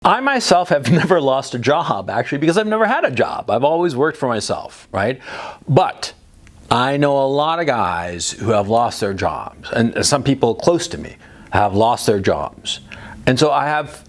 I myself have never lost a job, actually, because I've never had a job. I've always worked for myself, right? But I know a lot of guys who have lost their jobs, and some people close to me have lost their jobs. And so I have,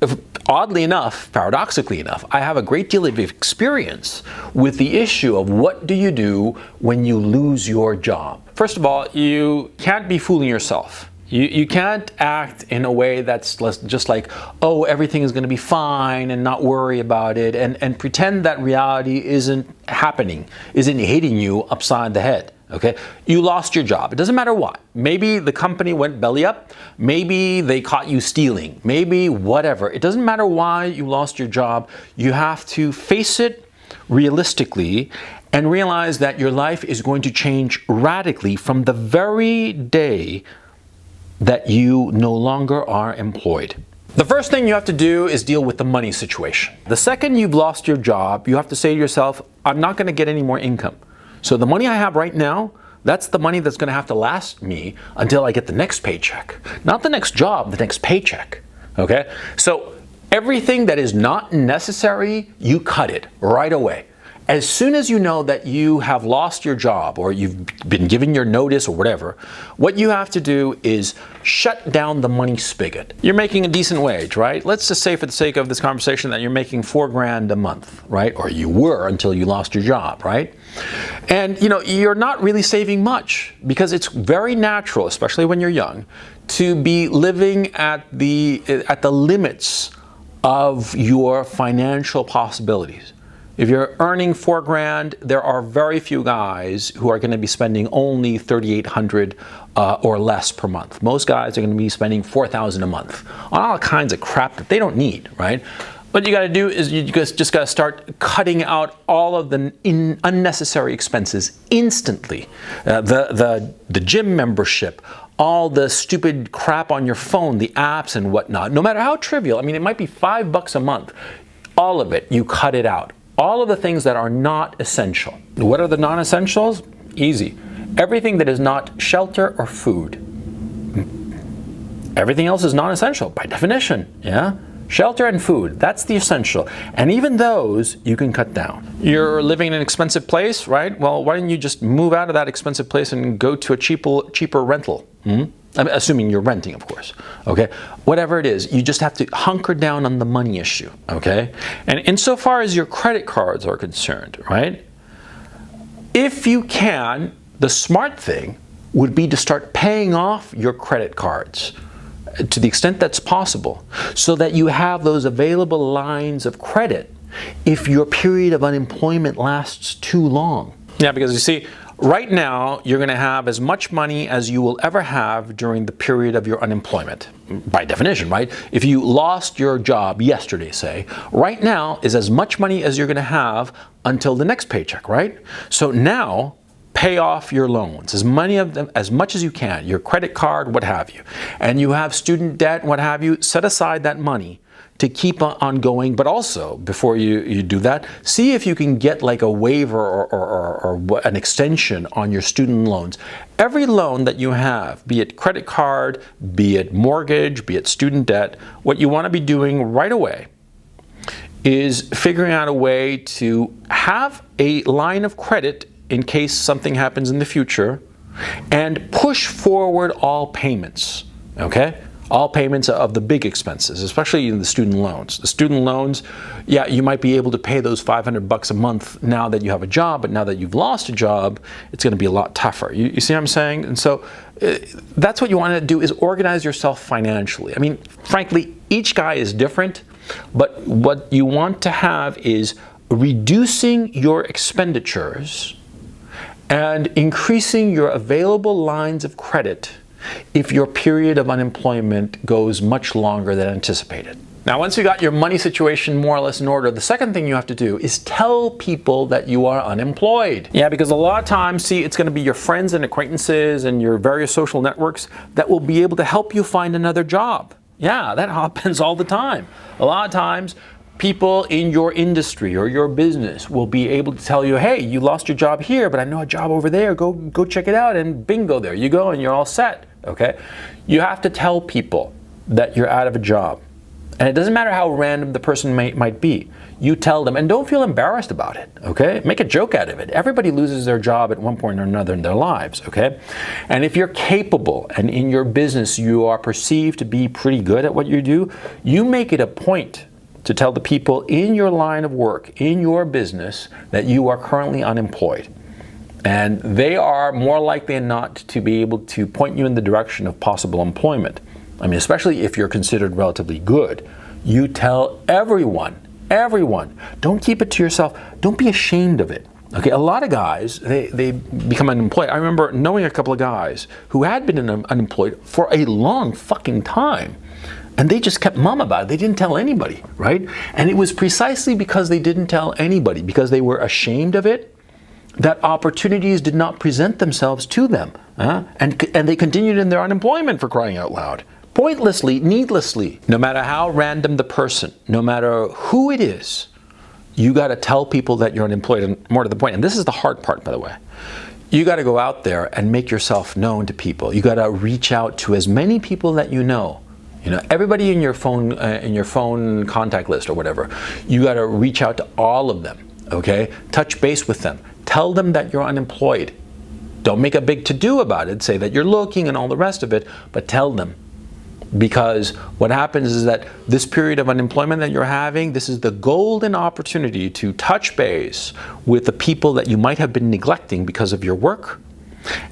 oddly enough, paradoxically enough, I have a great deal of experience with the issue of what do you do when you lose your job. First of all, you can't be fooling yourself. You can't act in a way that's just like, oh, everything is going to be fine and not worry about it and pretend that reality isn't happening, isn't hitting you upside the head. Okay, you lost your job. It doesn't matter what. Maybe the company went belly up. Maybe they caught you stealing. Maybe whatever. It doesn't matter why you lost your job. You have to face it realistically and realize that your life is going to change radically from the very day that you no longer are employed. The first thing you have to do is deal with the money situation. The second you've lost your job, you have to say to yourself, I'm not going to get any more income. So the money I have right now, that's the money that's going to have to last me until I get the next paycheck. Not the next job, the next paycheck. Okay? So everything that is not necessary, you cut it right away. As soon as you know that you have lost your job or you've been given your notice or whatever, what you have to do is shut down the money spigot. You're making a decent wage, right? Let's just say for the sake of this conversation that you're making $4,000 a month, right? Or you were until you lost your job, right? And you're not really saving much because it's very natural, especially when you're young, to be living at the limits of your financial possibilities. If you're earning $4,000, there are very few guys who are going to be spending only $3,800 or less per month. Most guys are going to be spending $4,000 a month on all kinds of crap that they don't need, right? What you got to do is you just got to start cutting out all of the unnecessary expenses instantly. The gym membership, all the stupid crap on your phone, the apps and whatnot, no matter how trivial. I mean, it might be $5 a month. All of it, you cut it out. All of the things that are not essential. What are the non-essentials? Easy. Everything that is not shelter or food. Everything else is non-essential by definition, yeah? Shelter and food, that's the essential. And even those you can cut down. You're living in an expensive place, right? Well, why don't you just move out of that expensive place and go to a cheaper rental? I'm assuming you're renting, of course, okay? Whatever it is, you just have to hunker down on the money issue, okay? And insofar as your credit cards are concerned, right? If you can, the smart thing would be to start paying off your credit cards to the extent that's possible so that you have those available lines of credit if your period of unemployment lasts too long. Yeah, because you see, right now, you're going to have as much money as you will ever have during the period of your unemployment. By definition, right? If you lost your job yesterday, say, right now is as much money as you're going to have until the next paycheck, right? So now, pay off your loans, as much as you can, your credit card, what have you. And you have student debt, what have you, set aside that money to keep on going, but also, before you do that, see if you can get like a waiver or an extension on your student loans. Every loan that you have, be it credit card, be it mortgage, be it student debt, what you want to be doing right away is figuring out a way to have a line of credit in case something happens in the future and push forward all payments, okay? All payments of the big expenses, especially in the student loans. The student loans, yeah, you might be able to pay those $500 a month now that you have a job, but now that you've lost a job, it's going to be a lot tougher. You see what I'm saying? And so that's what you want to do, is organize yourself financially. I mean, frankly, each guy is different, but what you want to have is reducing your expenditures and increasing your available lines of credit if your period of unemployment goes much longer than anticipated. Now, once you got your money situation more or less in order, the second thing you have to do is tell people that you are unemployed. Yeah, because a lot of times, see, it's going to be your friends and acquaintances and your various social networks that will be able to help you find another job. Yeah, that happens all the time. A lot of times, people in your industry or your business will be able to tell you, hey, you lost your job here, but I know a job over there. Go check it out, and bingo, there you go, and you're all set, okay? You have to tell people that you're out of a job. And it doesn't matter how random the person might be. You tell them, and don't feel embarrassed about it, okay? Make a joke out of it. Everybody loses their job at one point or another in their lives, okay? And if you're capable and in your business you are perceived to be pretty good at what you do, you make it a point to tell the people in your line of work, in your business, that you are currently unemployed. And they are more likely than not to be able to point you in the direction of possible employment. I mean, especially if you're considered relatively good. You tell everyone. Don't keep it to yourself. Don't be ashamed of it. Okay, a lot of guys, they become unemployed. I remember knowing a couple of guys who had been unemployed for a long fucking time. And they just kept mum about it. They didn't tell anybody, right? And it was precisely because they didn't tell anybody, because they were ashamed of it, that opportunities did not present themselves to them. And they continued in their unemployment, for crying out loud. Pointlessly, needlessly. No matter how random the person, no matter who it is, you got to tell people that you're unemployed. And more to the point, and this is the hard part, by the way, you got to go out there and make yourself known to people. You got to reach out to as many people that you know. You know, everybody in your phone contact list or whatever. You got to reach out to all of them. Okay, touch base with them. Tell them that you're unemployed. Don't make a big to-do about it. Say that you're looking and all the rest of it, but tell them. Because what happens is that this period of unemployment that you're having, this is the golden opportunity to touch base with the people that you might have been neglecting because of your work.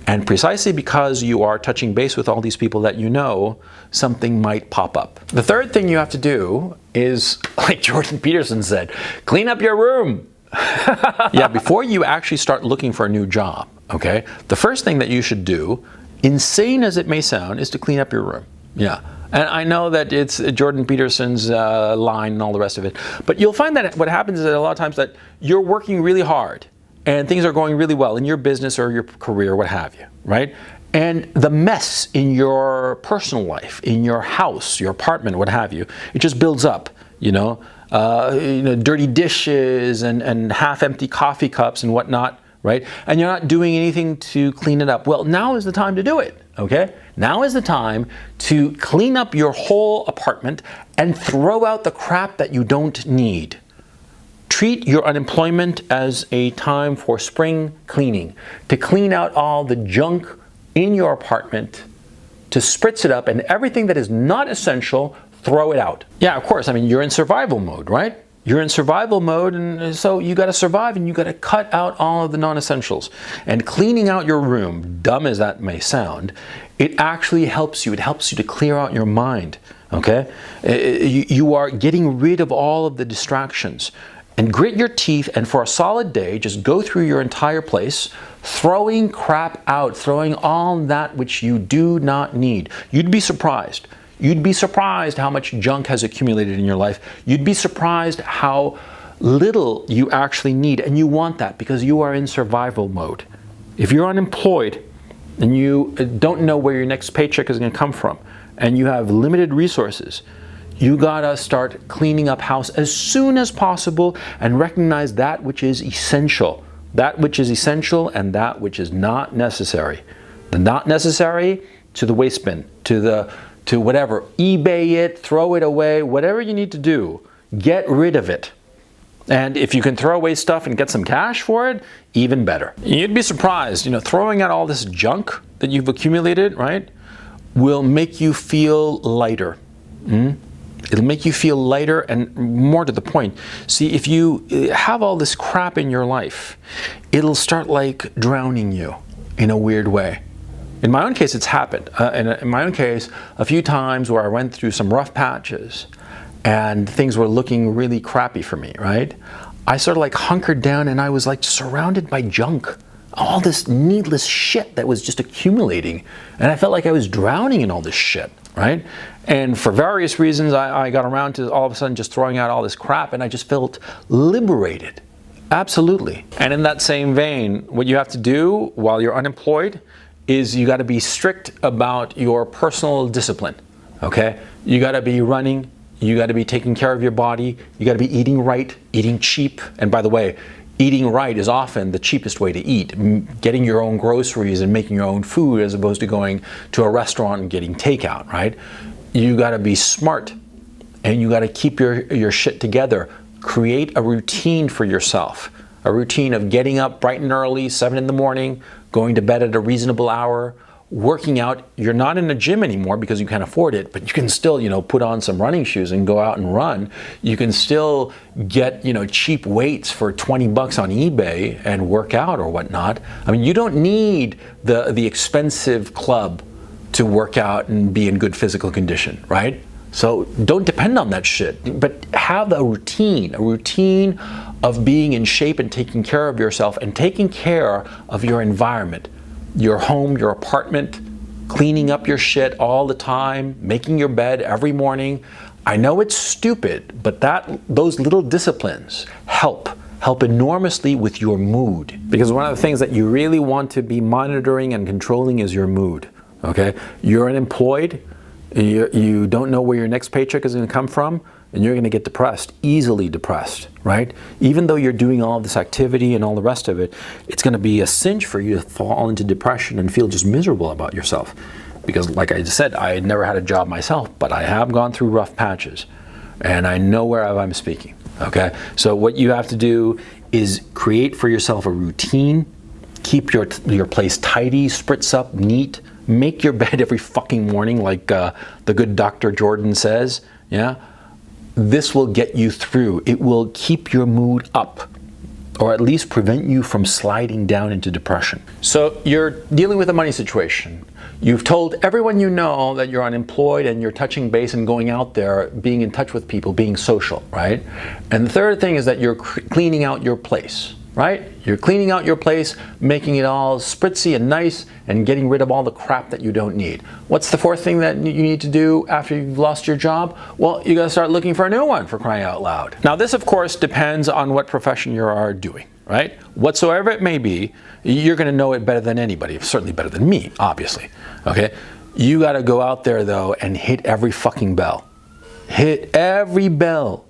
And precisely because you are touching base with all these people that you know, something might pop up. The third thing you have to do is, like Jordan Peterson said, clean up your room. Yeah, before you actually start looking for a new job, okay, the first thing that you should do, insane as it may sound, is to clean up your room. Yeah, and I know that it's Jordan Peterson's line and all the rest of it, but you'll find that what happens is that a lot of times that you're working really hard and things are going really well in your business or your career, what have you, right? And the mess in your personal life, in your house, your apartment, what have you, it just builds up, dirty dishes and half-empty coffee cups and whatnot, right? And you're not doing anything to clean it up. Well, now is the time to do it, okay? Now is the time to clean up your whole apartment and throw out the crap that you don't need. Treat your unemployment as a time for spring cleaning, to clean out all the junk in your apartment, to spritz it up, and everything that is not essential, throw it out. Yeah, of course, I mean, you're in survival mode, right? You're in survival mode, and so you got to survive, and you got to cut out all of the non-essentials. And cleaning out your room, dumb as that may sound, it actually helps you. It helps you to clear out your mind, okay? You are getting rid of all of the distractions. And grit your teeth, and for a solid day, just go through your entire place, throwing crap out, throwing all that which you do not need. You'd be surprised. You'd be surprised how much junk has accumulated in your life. You'd be surprised how little you actually need, and you want that because you are in survival mode. If you're unemployed and you don't know where your next paycheck is going to come from, and you have limited resources, you gotta start cleaning up house as soon as possible and recognize that which is essential. That which is essential and that which is not necessary. The not necessary, to the waste bin, to whatever. eBay it, throw it away, whatever you need to do. Get rid of it. And if you can throw away stuff and get some cash for it, even better. You'd be surprised, throwing out all this junk that you've accumulated, right, will make you feel lighter. It'll make you feel lighter, and more to the point. See, if you have all this crap in your life, it'll start like drowning you in a weird way. In my own case, it's happened. In my own case, a few times where I went through some rough patches and things were looking really crappy for me, right? I sort of like hunkered down and I was like surrounded by junk. All this needless shit that was just accumulating. And I felt like I was drowning in all this shit, right? And for various reasons, I got around to all of a sudden just throwing out all this crap, and I just felt liberated. Absolutely. And in that same vein, what you have to do while you're unemployed is you got to be strict about your personal discipline, okay? You got to be running, you got to be taking care of your body, you got to be eating right, eating cheap. And by the way, eating right is often the cheapest way to eat. Getting your own groceries and making your own food as opposed to going to a restaurant and getting takeout, right? You got to be smart. and you got to keep your shit together. Create a routine for yourself. A routine of getting up bright and early, 7 in the morning, going to bed at a reasonable hour, working out. You're not in a gym anymore because you can't afford it, but you can still, put on some running shoes and go out and run. You can still get, cheap weights for $20 on eBay and work out or whatnot. I mean, you don't need the expensive club to work out and be in good physical condition, right? So don't depend on that shit, but have a routine of being in shape and taking care of yourself and taking care of your environment, your home, your apartment, cleaning up your shit all the time, making your bed every morning. I know it's stupid, but those little disciplines help enormously with your mood. Because one of the things that you really want to be monitoring and controlling is your mood, okay? You're unemployed, you don't know where your next paycheck is going to come from, and you're going to get depressed, easily depressed, right? Even though you're doing all this activity and all the rest of it, it's going to be a cinch for you to fall into depression and feel just miserable about yourself. Because like I just said, I had never had a job myself, but I have gone through rough patches, and I know where I'm speaking, okay? So what you have to do is create for yourself a routine, keep your place tidy, spritz up, neat, make your bed every fucking morning like the good Dr. Jordan says, yeah? This will get you through. It will keep your mood up, or at least prevent you from sliding down into depression. So you're dealing with a money situation. You've told everyone you know that you're unemployed and you're touching base and going out there, being in touch with people, being social, right? And the third thing is that you're cleaning out your place, right? You're cleaning out your place, making it all spritzy and nice, and getting rid of all the crap that you don't need. What's the fourth thing that you need to do after you've lost your job? Well, you gotta start looking for a new one, for crying out loud. Now this of course depends on what profession you are doing, right? Whatsoever it may be, you're gonna know it better than anybody, certainly better than me, obviously, okay? You gotta go out there though and hit every fucking bell. Hit every bell.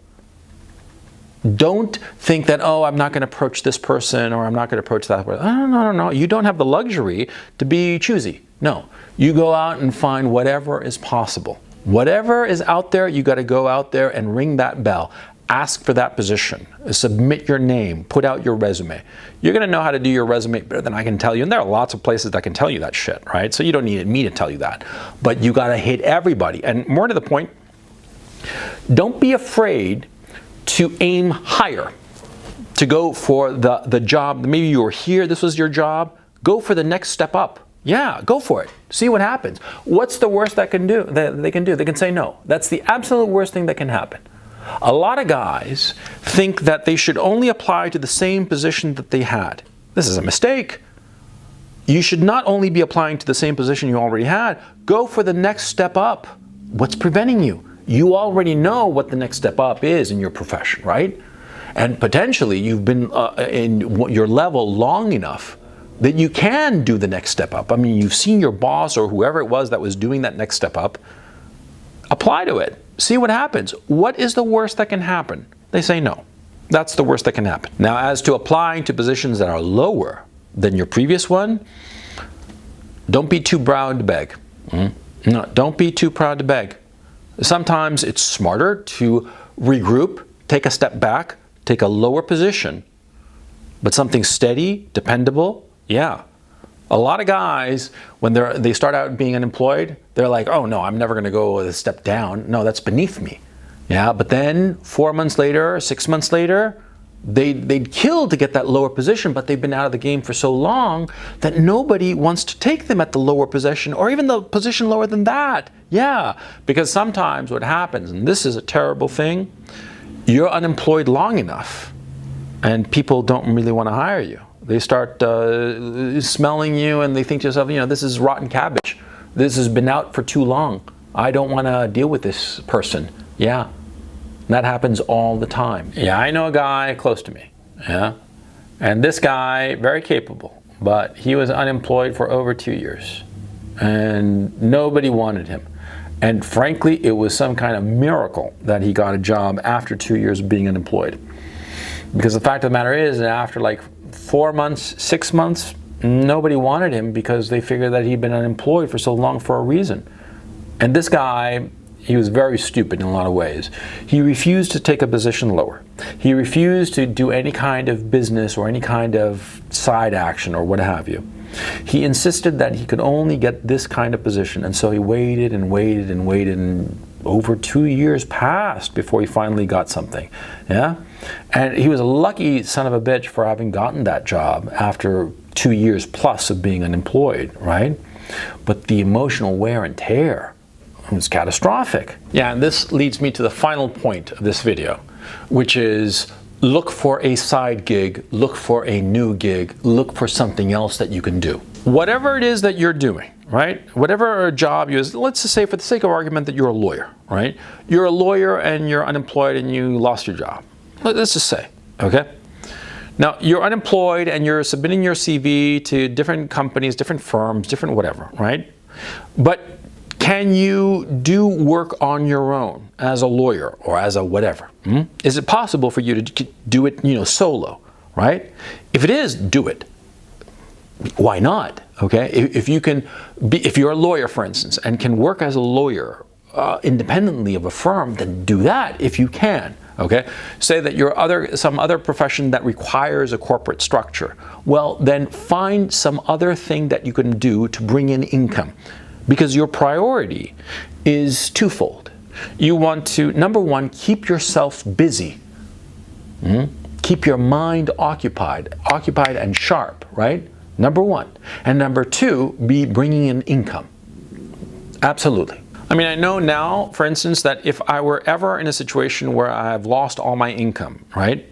Don't think that, oh, I'm not going to approach this person or I'm not going to approach that person. No. You don't have the luxury to be choosy. No. You go out and find whatever is possible. Whatever is out there, you got to go out there and ring that bell. Ask for that position. Submit your name. Put out your resume. You're going to know how to do your resume better than I can tell you. And there are lots of places that can tell you that shit, right? So you don't need me to tell you that. But you got to hit everybody. And more to the point, don't be afraid to aim higher, to go for the job. Maybe you were here, this was your job. Go for the next step up. Yeah, go for it. See what happens. What's the worst that they can do? They can say no. That's the absolute worst thing that can happen. A lot of guys think that they should only apply to the same position that they had. This is a mistake. You should not only be applying to the same position you already had, go for the next step up. What's preventing you? You already know what the next step up is in your profession, right? And potentially you've been in your level long enough that you can do the next step up. I mean, you've seen your boss or whoever it was that was doing that next step up. Apply to it. See what happens. What is the worst that can happen? They say no. That's the worst that can happen. Now, as to applying to positions that are lower than your previous one, don't be too proud to beg. No, don't be too proud to beg. Sometimes it's smarter to regroup, take a step back, take a lower position, but something steady, dependable, yeah. A lot of guys, when they start out being unemployed, they're like, oh no, I'm never gonna go a step down. No, that's beneath me. Yeah, but then 4 months later, 6 months later, they'd kill to get that lower position, but they've been out of the game for so long that nobody wants to take them at the lower position or even the position lower than that. Yeah, because sometimes what happens, and this is a terrible thing, you're unemployed long enough and people don't really want to hire you. They start smelling you and they think to yourself, this is rotten cabbage. This has been out for too long. I don't want to deal with this person. Yeah. That happens all the time. Yeah, I know a guy close to me, yeah? And this guy, very capable, but he was unemployed for over 2 years. And nobody wanted him. And frankly, it was some kind of miracle that he got a job after 2 years of being unemployed. Because the fact of the matter is that after like 4 months, 6 months, nobody wanted him because they figured that he'd been unemployed for so long for a reason. And this guy, He was very stupid in a lot of ways. He refused to take a position lower. He refused to do any kind of business or any kind of side action or what have you. He insisted that he could only get this kind of position, and so he waited and waited and waited, and over 2 years passed before he finally got something. Yeah? And he was a lucky son of a bitch for having gotten that job after 2 years plus of being unemployed, right? But the emotional wear and tear was catastrophic. Yeah, and this leads me to the final point of this video, which is look for a side gig, look for a new gig, look for something else that you can do. Whatever it is that you're doing, right? Whatever job you is, let's just say for the sake of argument that you're a lawyer, right? You're a lawyer and you're unemployed and you lost your job. Let's just say, okay? Now, you're unemployed and you're submitting your CV to different companies, different firms, different whatever, right? But can you do work on your own as a lawyer or as a whatever? Is it possible for you to do it, solo, right? If it is, do it. Why not? Okay, if you're a lawyer, for instance, and can work as a lawyer independently of a firm, then do that if you can. Okay, say that you're some other profession that requires a corporate structure. Well, then find some other thing that you can do to bring in income, because your priority is twofold. You want to, number one, keep yourself busy. Keep your mind occupied and sharp, right? Number one. And number two, be bringing in income. Absolutely. I mean, I know now, for instance, that if I were ever in a situation where I've lost all my income, right,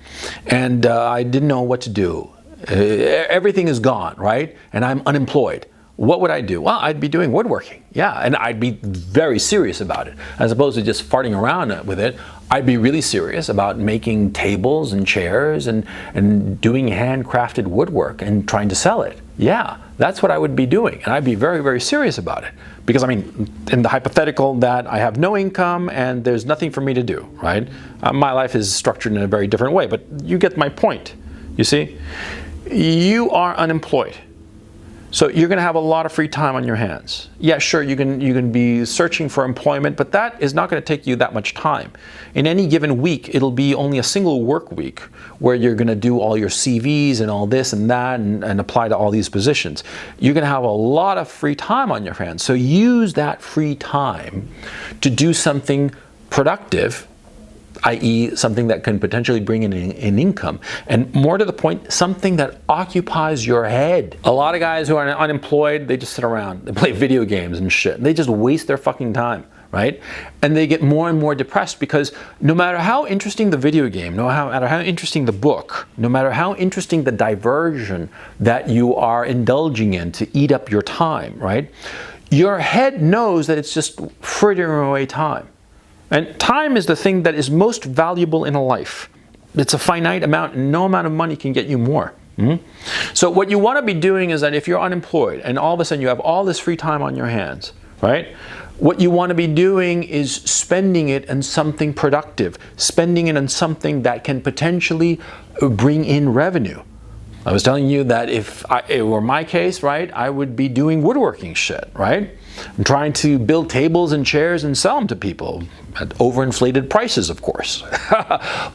and I didn't know what to do, everything is gone, right, and I'm unemployed, what would I do? Well, I'd be doing woodworking, yeah, and I'd be very serious about it. As opposed to just farting around with it, I'd be really serious about making tables and chairs and doing handcrafted woodwork and trying to sell it. Yeah, that's what I would be doing, and I'd be very, very serious about it. Because, I mean, in the hypothetical that I have no income and there's nothing for me to do, right? My life is structured in a very different way, but you get my point, you see? You are unemployed. So you're going to have a lot of free time on your hands. Yeah, sure, you can be searching for employment, but that is not going to take you that much time. In any given week, it'll be only a single work week where you're going to do all your CVs and all this and that and apply to all these positions. You're going to have a lot of free time on your hands. So use that free time to do something productive, i.e. something that can potentially bring in an income, and more to the point, something that occupies your head. A lot of guys who are unemployed, they just sit around, they play video games and shit, and they just waste their fucking time, right? And they get more and more depressed because no matter how interesting the video game, no matter how interesting the book, no matter how interesting the diversion that you are indulging in to eat up your time, right? Your head knows that it's just frittering away time. And time is the thing that is most valuable in a life. It's a finite amount, and no amount of money can get you more. So what you want to be doing is that if you're unemployed and all of a sudden you have all this free time on your hands, right? What you want to be doing is spending it on something productive, spending it on something that can potentially bring in revenue. I was telling you that if it were my case, right, I would be doing woodworking shit, right? I'm trying to build tables and chairs and sell them to people at overinflated prices, of course.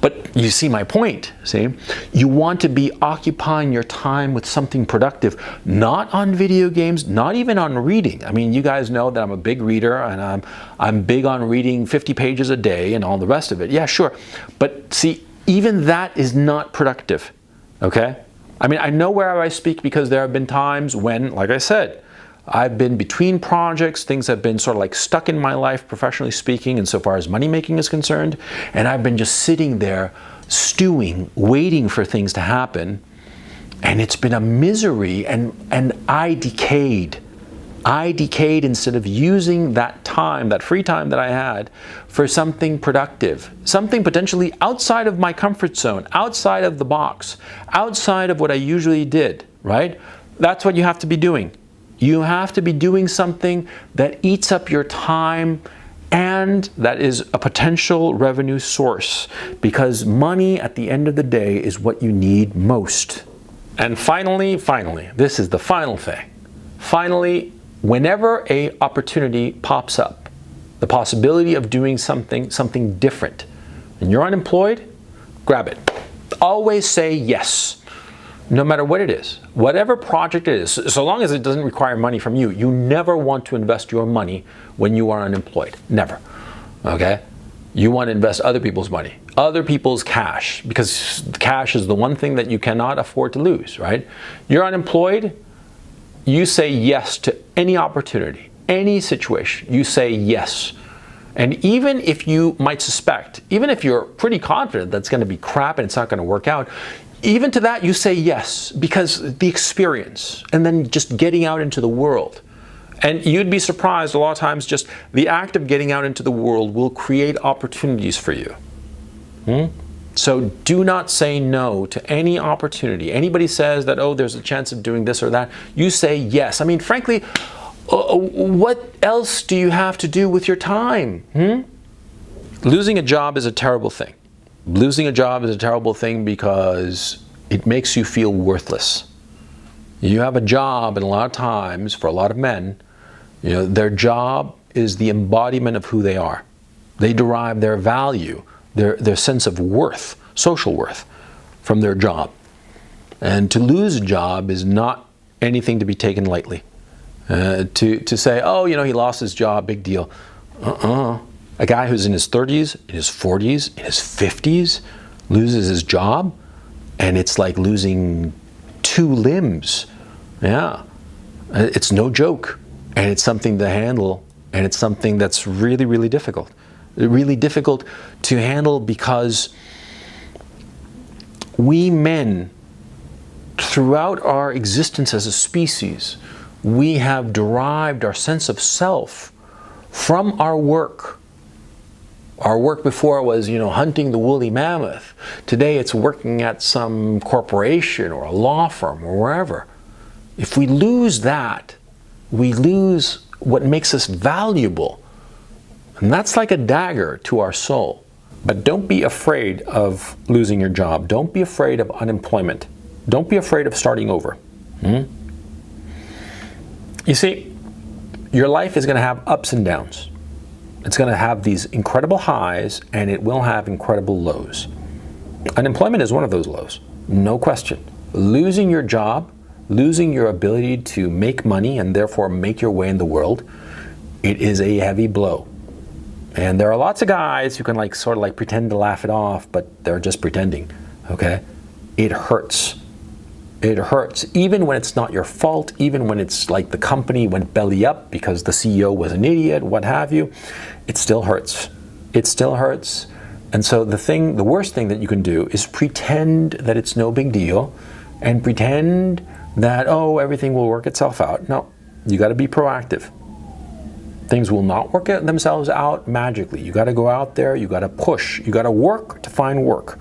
But you see my point, see? You want to be occupying your time with something productive, not on video games, not even on reading. I mean, you guys know that I'm a big reader, and I'm big on reading 50 pages a day and all the rest of it. Yeah, sure. But see, even that is not productive, okay? I mean, I know where I speak because there have been times when, like I said, I've been between projects, things have been sort of like stuck in my life, professionally speaking, and so far as money making is concerned, and I've been just sitting there stewing, waiting for things to happen, and it's been a misery, and I decayed. I decayed instead of using that time, that free time that I had, for something productive, something potentially outside of my comfort zone, outside of the box, outside of what I usually did, right? That's what you have to be doing. You have to be doing something that eats up your time and that is a potential revenue source, because money at the end of the day is what you need most. And finally, this is the final thing. Finally, whenever an opportunity pops up, the possibility of doing something different, and you're unemployed, grab it. Always say yes, no matter what it is, whatever project it is, so long as it doesn't require money from you. You never want to invest your money when you are unemployed. Never. Okay? You want to invest other people's money, other people's cash, because cash is the one thing that you cannot afford to lose, right? You're unemployed, you say yes to any opportunity, any situation. You say yes. And even if you might suspect, even if you're pretty confident that's going to be crap and it's not going to work out, even to that you say yes, because the experience and then just getting out into the world. And you'd be surprised, a lot of times just the act of getting out into the world will create opportunities for you. So do not say no to any opportunity. Anybody says that, oh, there's a chance of doing this or that, you say yes. I mean, frankly, what else do you have to do with your time? Losing a job is a terrible thing. Losing a job is a terrible thing because it makes you feel worthless. You have a job, and a lot of times, for a lot of men, their job is the embodiment of who they are. They derive their value, their sense of worth, social worth, from their job. And to lose a job is not anything to be taken lightly. To say, oh, he lost his job, big deal. A guy who's in his 30s, in his 40s, in his 50s, loses his job, and it's like losing 2 limbs. Yeah. It's no joke. And it's something to handle, and it's something that's really, really difficult. Really difficult to handle because we men, throughout our existence as a species, we have derived our sense of self from our work. Our work before was, hunting the woolly mammoth. Today it's working at some corporation or a law firm or wherever. If we lose that, we lose what makes us valuable. And that's like a dagger to our soul. But don't be afraid of losing your job. Don't be afraid of unemployment. Don't be afraid of starting over. You see, your life is going to have ups and downs. It's going to have these incredible highs, and it will have incredible lows. Unemployment is one of those lows, no question. Losing your job, losing your ability to make money and therefore make your way in the world, it is a heavy blow. And there are lots of guys who can sort of pretend to laugh it off, but they're just pretending, okay? It hurts. It hurts, even when it's not your fault, even when it's like the company went belly up because the CEO was an idiot, what have you. It still hurts. It still hurts. And so the worst thing that you can do is pretend that it's no big deal and pretend that, oh, everything will work itself out. No, you got to be proactive. Things will not work themselves out magically. You got to go out there, you got to push, you got to work to find work.